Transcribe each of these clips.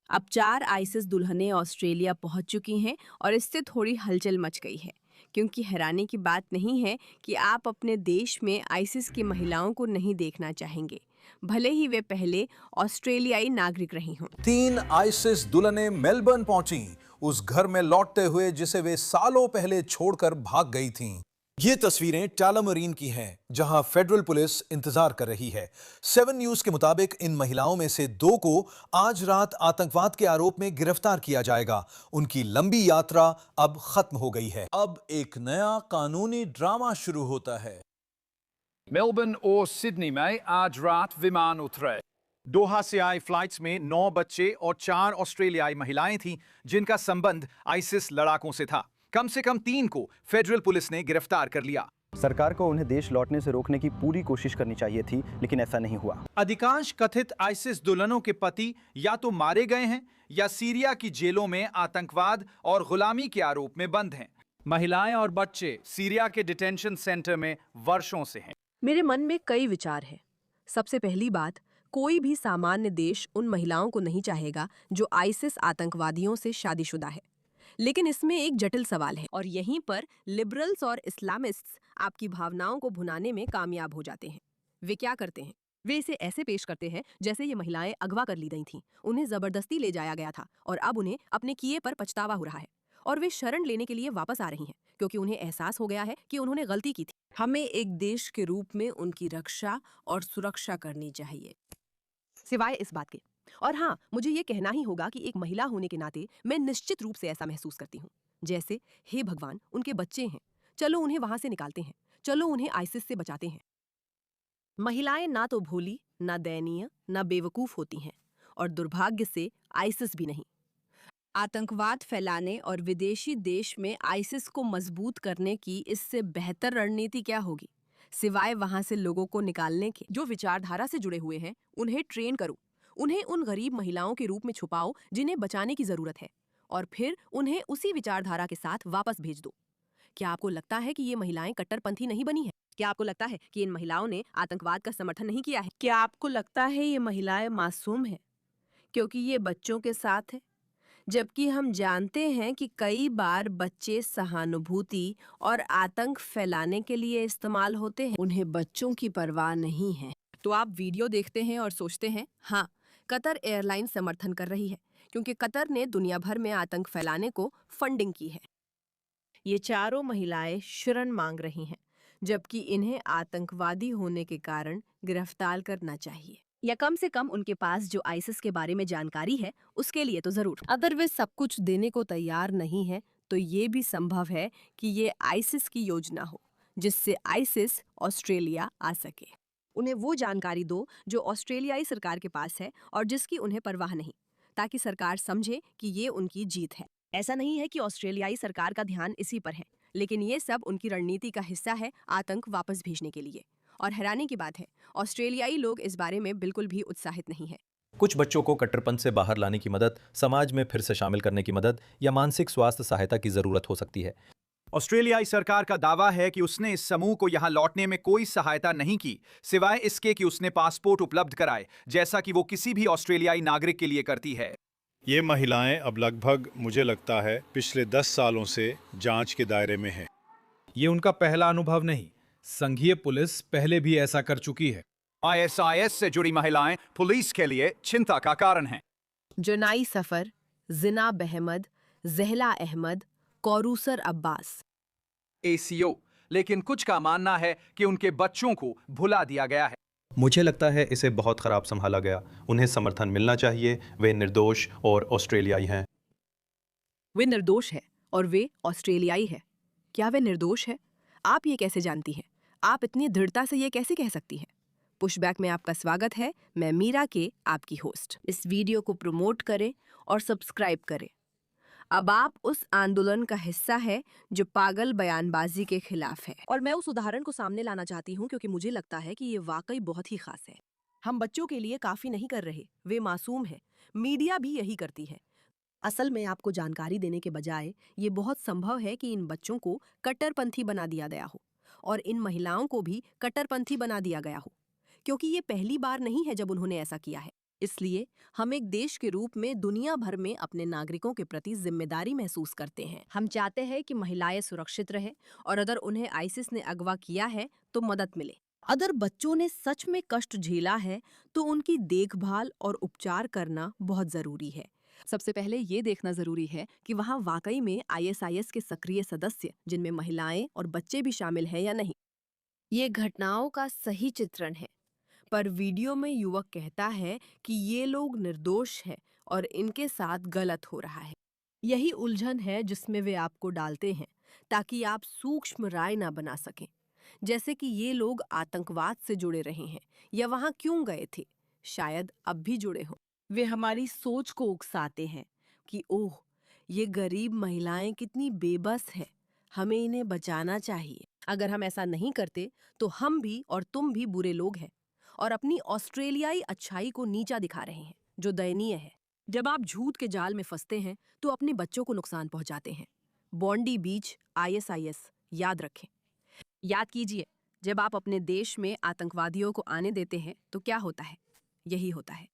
अब 4 ISIS दुल्हनें Australia पहुंच चुकी हैं और इससे थोड़ी हलचल मच गई है, क्योंकि हैरानी की बात नहीं है कि आप अपने देश में आईसिस की महिलाओं को नहीं देखना चाहेंगे, भले ही वे पहले ऑस्ट्रेलियाई नागरिक रही हों। 3 आइसिस दुल्हनें मेलबर्न पहुंची, उस घर में लौटते हुए जिसे वे सालों पहले छोड़कर भाग गई थीं। ये तस्वीरें टालामरीन की हैं, जहां फेडरल पुलिस इंतजार कर रही है। 7 न्यूज के मुताबिक इन महिलाओं में से 2 को आज रात आतंकवाद के आरोप में गिरफ्तार किया जाएगा। उनकी लंबी यात्रा अब खत्म हो गई है। अब एक नया कानूनी ड्रामा शुरू होता है। मेलबर्न और सिडनी में आज रात विमान उतरे। दोहा से आई फ्लाइट्स में 9 बच्चे और 4 ऑस्ट्रेलियाई महिलाएं थीं, जिनका संबंध आइसिस लड़ाकों से था। कम से कम 3 को फेडरल पुलिस ने गिरफ्तार कर लिया। सरकार को उन्हें देश लौटने से रोकने की पूरी कोशिश करनी चाहिए थी, लेकिन ऐसा नहीं हुआ। अधिकांश कथित आइसिस दुल्हनों के पति या तो मारे गए हैं या सीरिया की जेलों में आतंकवाद और गुलामी के आरोप में बंद हैं। महिलाएं और बच्चे सीरिया के डिटेंशन सेंटर में वर्षों से हैं। मेरे मन में कई विचार हैं। सबसे पहली बात, कोई भी सामान्य देश उन महिलाओं को नहीं चाहेगा जो आईसिस आतंकवादियों से शादीशुदा है। लेकिन इसमें एक जटिल सवाल है, और यहीं पर लिबरल्स और इस्लामिस्ट्स आपकी भावनाओं को भुनाने में कामयाब हो जाते हैं। वे क्या करते हैं? वे इसे ऐसे पेश करते हैं जैसे ये महिलाएं अगवा कर ली गई थीं, उन्हें जबरदस्ती ले जाया गया था और अब उन्हें अपने किए पर पछतावा हो रहा है, और वे शरण लेने के लिए वापस आ रही हैं क्योंकि उन्हें एहसास हो गया है कि उन्होंने गलती की थी। हमें एक देश के रूप में उनकी रक्षा और सुरक्षा करनी चाहिए, सिवाय इस बात के। और हाँ, मुझे ये कहना ही होगा कि एक महिला होने के नाते मैं निश्चित रूप से ऐसा महसूस करती हूँ, जैसे हे भगवान, उनके बच्चे हैं, चलो उन्हें वहां से निकालते हैं, चलो उन्हें आइसिस से बचाते हैं। महिलाएं ना तो भोली, ना दयनीय, ना बेवकूफ होती हैं, और दुर्भाग्य से आइसिस भी नहीं। आतंकवाद फैलाने और विदेशी देश में आइसिस को मजबूत करने की इससे बेहतर रणनीति क्या होगी, सिवाय वहां से लोगों को निकालने के जो विचारधारा से जुड़े हुए हैं। उन्हें ट्रेन करो, उन्हें उन गरीब महिलाओं के रूप में छुपाओ जिन्हें बचाने की जरूरत है, और फिर उन्हें उसी विचारधारा के साथ वापस भेज दो। क्या आपको लगता है कि ये महिलाएं कट्टरपंथी नहीं बनी है? क्या आपको लगता है कि इन महिलाओं ने आतंकवाद का समर्थन नहीं किया है? क्या आपको लगता है ये महिलाएं मासूम हैं क्योंकि ये बच्चों के साथ है, जबकि हम जानते हैं कि कई बार बच्चे सहानुभूति और आतंक फैलाने के लिए इस्तेमाल होते हैं? उन्हें बच्चों की परवाह नहीं है। तो आप वीडियो देखते हैं और सोचते हैं, हाँ, कतर एयरलाइन समर्थन कर रही है क्योंकि कतर ने दुनिया भर में आतंक फैलाने को फंडिंग की है। ये चारों महिलाएं शरण मांग रही हैं, जबकि इन्हें आतंकवादी होने के कारण गिरफ्तार करना चाहिए, या कम से कम उनके पास जो आईसिस के बारे में जानकारी है उसके लिए तो जरूर। अगर वे सब कुछ देने को तैयार नहीं है तो ये भी संभव है कि ये आईसिस की योजना हो जिससे आईसिस ऑस्ट्रेलिया आ सके। उन्हें वो जानकारी दो जो ऑस्ट्रेलियाई सरकार के पास है और जिसकी उन्हें परवाह नहीं, ताकि सरकार समझे कि ये उनकी जीत है। ऐसा नहीं है कि ऑस्ट्रेलियाई सरकार का ध्यान इसी पर है, लेकिन ये सब उनकी रणनीति का हिस्सा है आतंक वापस भेजने के लिए। और हैरानी की बात है, ऑस्ट्रेलियाई लोग इस बारे में बिल्कुल भी उत्साहित नहीं है। कुछ बच्चों को कट्टरपंथ से बाहर लाने की मदद, समाज में फिर से शामिल करने की मदद या मानसिक स्वास्थ्य सहायता की जरूरत हो सकती है। ऑस्ट्रेलियाई सरकार का दावा है कि उसने इस समूह को यहां लौटने में कोई सहायता नहीं की, सिवाय इसके कि उसने पासपोर्ट उपलब्ध कराए, जैसा कि वो किसी भी ऑस्ट्रेलियाई नागरिक के लिए करती है। ये महिलाएं अब लगभग, मुझे लगता है, पिछले 10 सालों से जांच के दायरे में हैं। ये उनका पहला अनुभव नहीं, संघीय पुलिस पहले भी ऐसा कर चुकी है। आईएसआईएस से जुड़ी महिलाएं पुलिस के लिए चिंता का कारण हैं। जुनाई सफर, जिनाब अहमद, जहला अहमद, कौरूसर अब्बास। ACO, लेकिन कुछ का मानना है कि उनके बच्चों को भुला दिया गया है। मुझे लगता है इसे बहुत खराब संभाला गया। उन्हें समर्थन मिलना चाहिए। वे निर्दोष और ऑस्ट्रेलियाई हैं। वे निर्दोष है और वे ऑस्ट्रेलियाई है। क्या वे निर्दोष है? आप ये कैसे जानती हैं? आप इतनी दृढ़ता से ये कैसे कह सकती हैं? पुशबैक में आपका स्वागत है। मैं मीरा के, आपकी होस्ट। इस वीडियो को प्रमोट करें और सब्सक्राइब करें। अब आप उस आंदोलन का हिस्सा है जो पागल बयानबाजी के खिलाफ है, और मैं उस उदाहरण को सामने लाना चाहती हूँ क्योंकि मुझे लगता है कि ये वाकई बहुत ही खास है। हम बच्चों के लिए काफी नहीं कर रहे, वे मासूम हैं। मीडिया भी यही करती है। असल में आपको जानकारी देने के बजाय ये बहुत संभव है कि इन बच्चों को कट्टरपंथी बना दिया गया हो, और इन महिलाओं को भी कट्टरपंथी बना दिया गया हो, क्योंकि ये पहली बार नहीं है जब उन्होंने ऐसा किया है। इसलिए हम एक देश के रूप में दुनिया भर में अपने नागरिकों के प्रति जिम्मेदारी महसूस करते हैं। हम चाहते हैं कि महिलाएं सुरक्षित रहें और अगर उन्हें आईसिस ने अगवा किया है तो मदद मिले। अगर बच्चों ने सच में कष्ट झेला है तो उनकी देखभाल और उपचार करना बहुत जरूरी है। सबसे पहले ये देखना जरूरी है कि वहाँ वाकई में आईएसआईएस के सक्रिय सदस्य, जिनमें महिलाएं और बच्चे भी शामिल हैं या नहीं। ये घटनाओं का सही चित्रण है, पर वीडियो में युवक कहता है कि ये लोग निर्दोष हैं और इनके साथ गलत हो रहा है। यही उलझन है जिसमें वे आपको डालते हैं ताकि आप सूक्ष्म राय ना बना सकें, जैसे कि ये लोग आतंकवाद से जुड़े रहे हैं या वहां क्यों गए थे, शायद अब भी जुड़े हों। वे हमारी सोच को उकसाते हैं कि ओह, ये गरीब महिलाएं कितनी बेबस है, हमें इन्हें बचाना चाहिए। अगर हम ऐसा नहीं करते तो हम भी और तुम भी बुरे लोग हैं और अपनी ऑस्ट्रेलियाई अच्छाई को नीचा दिखा रहे हैं, जो दयनीय है। जब आप झूठ के जाल में फंसते हैं तो अपने बच्चों को नुकसान पहुंचाते हैं। बॉन्डी बीच, आईएसआईएस, याद रखें। याद कीजिए, जब आप अपने देश में आतंकवादियों को आने देते हैं तो क्या होता है? यही होता है।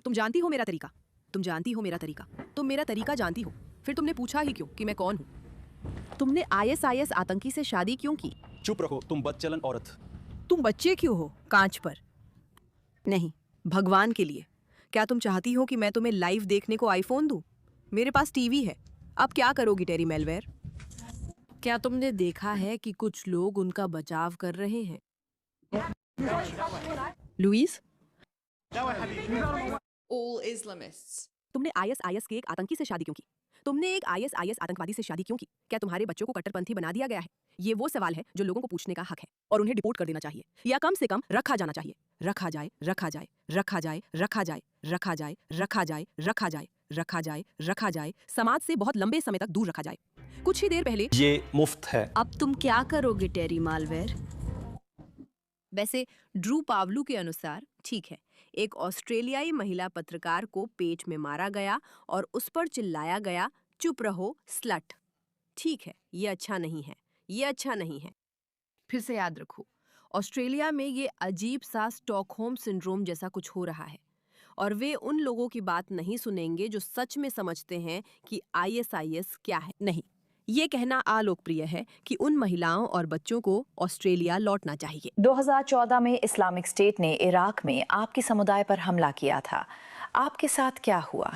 तुम जानती हो मेरा तरीका, तुम जानती हो मेरा तरीका, तुम मेरा तरीका जानती हो, फिर तुमने पूछा ही क्यों कि मैं कौन हूँ? तुमने आईएसआईएस आतंकी से शादी क्यों की? चुप रहो, तुम बदचलन औरत। तुम बच्चे क्यों हो कांच पर? नहीं, भगवान के लिए। क्या तुम चाहती हो कि मैं तुम्हें लाइव देखने को आईफोन दूं? मेरे पास टीवी है। अब क्या करोगी टेरी मेलवेयर? क्या तुमने देखा है कि कुछ लोग उनका बचाव कर रहे हैं? Lewis, all Islamists. तुमने आईएसआईएस के एक आतंकी से शादी क्यों की? तुमने एक आईएसआईएस आतंकवादी से शादी क्यों की? क्या तुम्हारे बच्चों को कट्टरपंथी बना दिया गया है? ये वो सवाल है जो लोगों को पूछने का हक है और उन्हें डिपोर्ट कर देना चाहिए या कम से कम रखा जाना चाहिए। रखा जाए, रखा जाए, रखा जाए, रखा जाए, रखा जाए, रखा जाए, रखा जाए, रखा जाए, रखा जाए, समाज से बहुत लंबे समय तक दूर रखा जाए। कुछ ही देर पहले ये मुफ्त है। अब तुम क्या करोगे टेरी मालवेयर? वैसे ड्रू पावलू के अनुसार ठीक है, एक ऑस्ट्रेलियाई महिला पत्रकार को पेट में मारा गया और उस पर चिल्लाया गया, चुप रहो स्लट। ठीक है, ये अच्छा नहीं है, ये अच्छा नहीं है। फिर से याद रखो, ऑस्ट्रेलिया में ये अजीब सा स्टॉकहोम सिंड्रोम जैसा कुछ हो रहा है और वे उन लोगों की बात नहीं सुनेंगे जो सच में समझते हैं कि आईएसआईएस क्या है। नहीं, ये कहना अलोकप्रिय है कि उन महिलाओं और बच्चों को ऑस्ट्रेलिया लौटना चाहिए। 2014 में इस्लामिक स्टेट ने इराक में आपके समुदाय पर हमला किया था। आपके साथ क्या हुआ?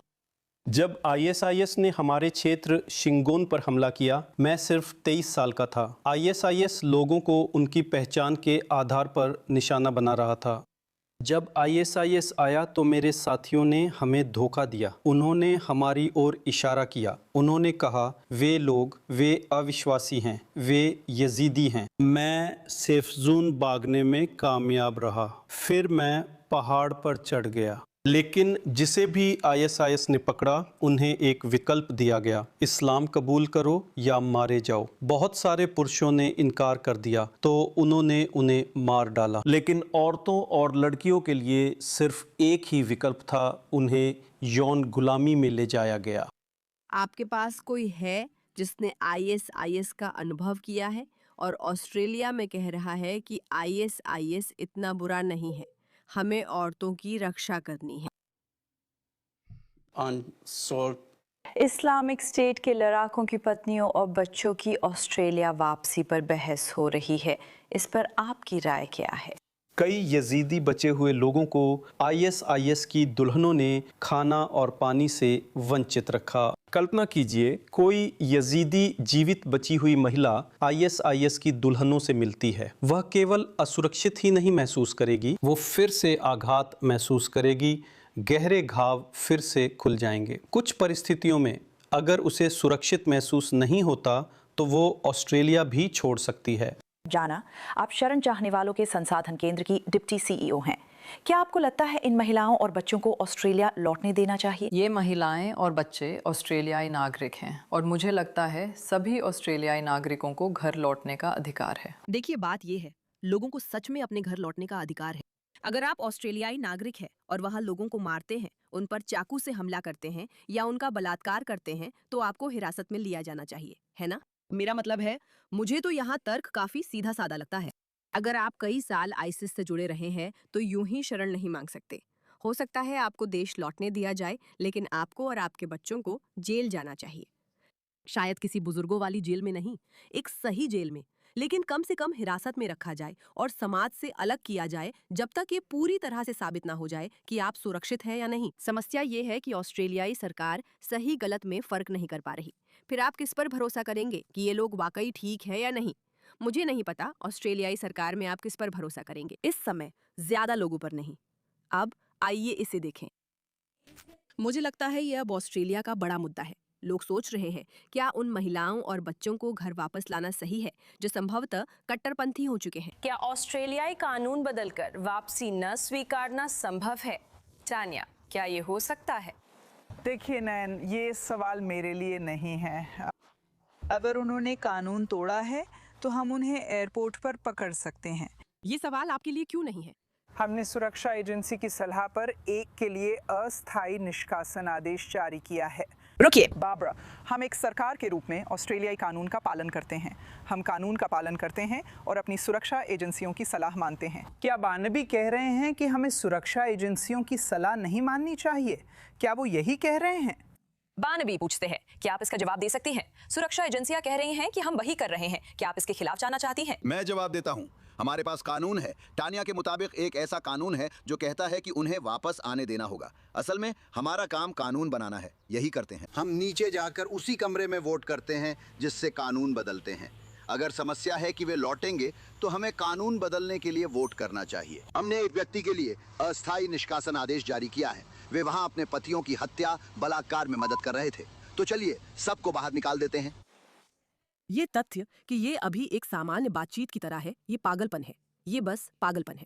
जब आईएसआईएस ने हमारे क्षेत्र शिंगोन पर हमला किया, मैं सिर्फ 23 साल का था। आईएसआईएस लोगों को उनकी पहचान के आधार पर निशाना बना रहा था। जब आईएसआईएस आया तो मेरे साथियों ने हमें धोखा दिया। उन्होंने हमारी ओर इशारा किया। उन्होंने कहा वे लोग, वे अविश्वासी हैं, वे यजीदी हैं। मैं सेफ जोन भागने में कामयाब रहा। फिर मैं पहाड़ पर चढ़ गया, लेकिन जिसे भी आईएसआईएस ने पकड़ा उन्हें एक विकल्प दिया गया, इस्लाम कबूल करो या मारे जाओ। बहुत सारे पुरुषों ने इनकार कर दिया तो उन्होंने उन्हें मार डाला, लेकिन औरतों और लड़कियों के लिए सिर्फ एक ही विकल्प था, उन्हें यौन गुलामी में ले जाया गया। आपके पास कोई है जिसने आईएसआईएस का अनुभव किया है और ऑस्ट्रेलिया में कह रहा है कि आईएसआईएस इतना बुरा नहीं है, हमें औरतों की रक्षा करनी है? इस्लामिक स्टेट के लड़ाकों की पत्नियों और बच्चों की ऑस्ट्रेलिया वापसी पर बहस हो रही है। इस पर आपकी राय क्या है? कई यजीदी बचे हुए लोगों को आईएसआईएस की दुल्हनों ने खाना और पानी से वंचित रखा। कल्पना कीजिए, कोई यजीदी जीवित बची हुई महिला आईएसआईएस की दुल्हनों से मिलती है। वह केवल असुरक्षित ही नहीं महसूस करेगी, वो फिर से आघात महसूस करेगी, गहरे घाव फिर से खुल जाएंगे। कुछ परिस्थितियों में अगर उसे सुरक्षित महसूस नहीं होता तो वो ऑस्ट्रेलिया भी छोड़ सकती है। जाना, आप शरण चाहने वालों के संसाधन केंद्र की डिप्टी सीईओ हैं। क्या आपको लगता है इन महिलाओं और बच्चों को ऑस्ट्रेलिया लौटने देना चाहिए? ये महिलाएं और बच्चे ऑस्ट्रेलियाई नागरिक हैं और मुझे लगता है सभी ऑस्ट्रेलियाई नागरिकों को घर लौटने का अधिकार है। देखिए, बात ये है, लोगों को सच में अपने घर लौटने का अधिकार है। अगर आप ऑस्ट्रेलियाई नागरिक हैं और वहाँ लोगों को मारते हैं, उन पर चाकू से हमला करते हैं या उनका बलात्कार करते हैं तो आपको हिरासत में लिया जाना चाहिए, है ना? मेरा मतलब है, मुझे तो यहाँ तर्क काफी सीधा साधा लगता है। अगर आप कई साल आईसिस से जुड़े रहे हैं तो यूं ही शरण नहीं मांग सकते। हो सकता है आपको देश लौटने दिया जाए, लेकिन आपको और आपके बच्चों को जेल जाना चाहिए। शायद किसी बुजुर्गों वाली जेल में नहीं, एक सही जेल में, लेकिन कम से कम हिरासत में रखा जाए और समाज से अलग किया जाए जब तक ये पूरी तरह से साबित ना हो जाए कि आप सुरक्षित हैं या नहीं। समस्या ये है कि ऑस्ट्रेलियाई सरकार सही गलत में फर्क नहीं कर पा रही। फिर आप किस पर भरोसा करेंगे कि ये लोग वाकई ठीक है या नहीं? मुझे नहीं पता ऑस्ट्रेलियाई सरकार में आप किस पर भरोसा करेंगे। इस समय ज्यादा लोगों पर नहीं। अब आइए इसे देखें। मुझे लगता है यह अब ऑस्ट्रेलिया का बड़ा मुद्दा है। लोग सोच रहे हैं क्या उन महिलाओं और बच्चों को घर वापस लाना सही है जो संभवतः कट्टरपंथी हो चुके हैं। क्या ऑस्ट्रेलियाई कानून बदलकर वापसी न स्वीकारना संभव है? टानिया, क्या ये हो सकता है? देखिए नैन, ये सवाल मेरे लिए नहीं है। अगर उन्होंने कानून तोड़ा है तो हम उन्हें एयरपोर्ट पर पकड़ सकते हैं। ये सवाल आपके लिए क्यों नहीं है? हमने सुरक्षा एजेंसी की सलाह पर एक के लिए अस्थायी निष्कासन आदेश जारी किया है। रुकिए बाबरा, हम एक सरकार के रूप में ऑस्ट्रेलियाई कानून का पालन करते हैं। हम कानून का पालन करते हैं और अपनी सुरक्षा एजेंसियों की सलाह मानते हैं। क्या बानबी कह रहे हैं कि हमें सुरक्षा एजेंसियों की सलाह नहीं माननी चाहिए? क्या वो यही कह रहे हैं? बानबी पूछते हैं, क्या आप इसका जवाब दे सकती हैं? सुरक्षा एजेंसियां कह रही हैं कि हम वही कर रहे हैं। क्या आप इसके खिलाफ जाना चाहती हैं? मैं जवाब देता हूं। हमारे पास कानून है। टानिया के मुताबिक एक ऐसा कानून है जो कहता है कि उन्हें वापस आने देना होगा। असल में हमारा काम कानून बनाना है, यही करते हैं। हम नीचे जाकर उसी कमरे में वोट करते हैं जिससे कानून बदलते हैं। अगर समस्या है कि वे लौटेंगे तो हमें कानून बदलने के लिए वोट करना चाहिए। हमने एक व्यक्ति के लिए अस्थायी निष्कासन आदेश जारी किया है। वे वहां अपने पतियों की हत्या, बलात्कार में मदद कर रहे थे। तो चलिए सबको बाहर निकाल देते हैं। ये तथ्य कि ये अभी एक सामान्य बातचीत की तरह है, ये पागलपन है। ये बस पागलपन है।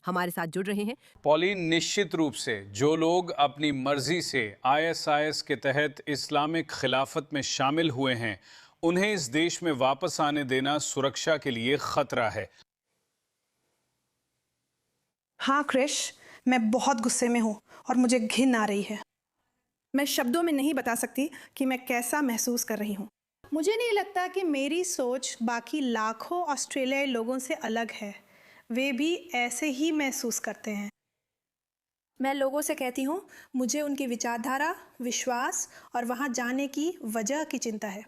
हमारे साथ जुड़ रहे हैं पॉलिन। निश्चित रूप से जो लोग अपनी मर्जी से आईएसआईएस के तहत इस्लामिक खिलाफत में शामिल हुए हैं, उन्हें इस देश में वापस आने देना सुरक्षा के लिए खतरा है। हाँ क्रिश, मैं बहुत गुस्से में हूँ और मुझे घिन आ रही है। मैं शब्दों में नहीं बता सकती कि मैं कैसा महसूस कर रही हूँ। मुझे नहीं लगता कि मेरी सोच बाकी लाखों ऑस्ट्रेलियाई लोगों से अलग है। वे भी ऐसे ही महसूस करते हैं। मैं लोगों से कहती हूँ, मुझे उनकी विचारधारा, विश्वास और वहाँ जाने की वजह की चिंता है,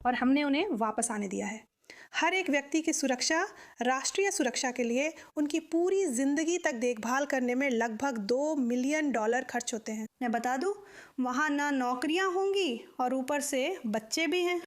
और हमने उन्हें वापस आने दिया है। हर एक व्यक्ति की सुरक्षा, राष्ट्रीय सुरक्षा के लिए उनकी पूरी जिंदगी तक देखभाल करने में लगभग $2 मिलियन खर्च होते हैं। मैं बता दूं, वहाँ ना नौकरियां होंगी और ऊपर से बच्चे भी हैं।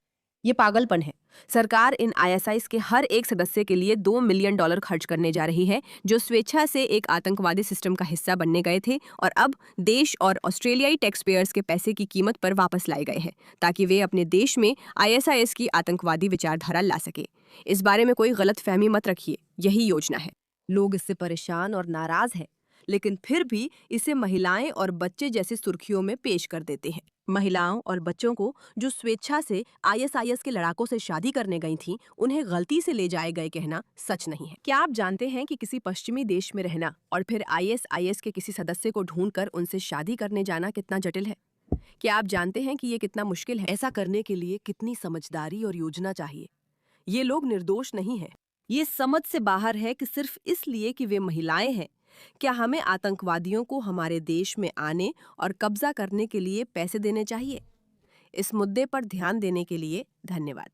ये पागलपन है। सरकार इन आईएसआईएस के हर एक सदस्य के लिए $2 मिलियन खर्च करने जा रही है, जो स्वेच्छा से एक आतंकवादी सिस्टम का हिस्सा बनने गए थे और अब देश और ऑस्ट्रेलियाई टैक्स पेयर्स के पैसे की कीमत पर वापस लाए गए हैं, ताकि वे अपने देश में आईएसआईएस की आतंकवादी विचारधारा ला सके। इस बारे में कोई गलतफहमी मत रखिए, यही योजना है। लोग इससे परेशान और नाराज हैं, लेकिन फिर भी इसे महिलाएं और बच्चे जैसी सुर्खियों में पेश कर देते हैं। महिलाओं और बच्चों को जो स्वेच्छा से आईएसआईएस के लड़ाकों से शादी करने गई थीं, उन्हें गलती से ले जाए गए कहना सच नहीं है। क्या आप जानते हैं कि किसी पश्चिमी देश में रहना और फिर आईएसआईएस के किसी सदस्य को ढूंढकर उनसे शादी करने जाना कितना जटिल है? क्या आप जानते हैं कि ये कितना मुश्किल है? ऐसा करने के लिए कितनी समझदारी और योजना चाहिए। ये लोग निर्दोष नहीं हैं। ये समझ से बाहर है कि सिर्फ इसलिए कि वे महिलाएं हैं, क्या हमें आतंकवादियों को हमारे देश में आने और कब्जा करने के लिए पैसे देने चाहिए? इस मुद्दे पर ध्यान देने के लिए धन्यवाद।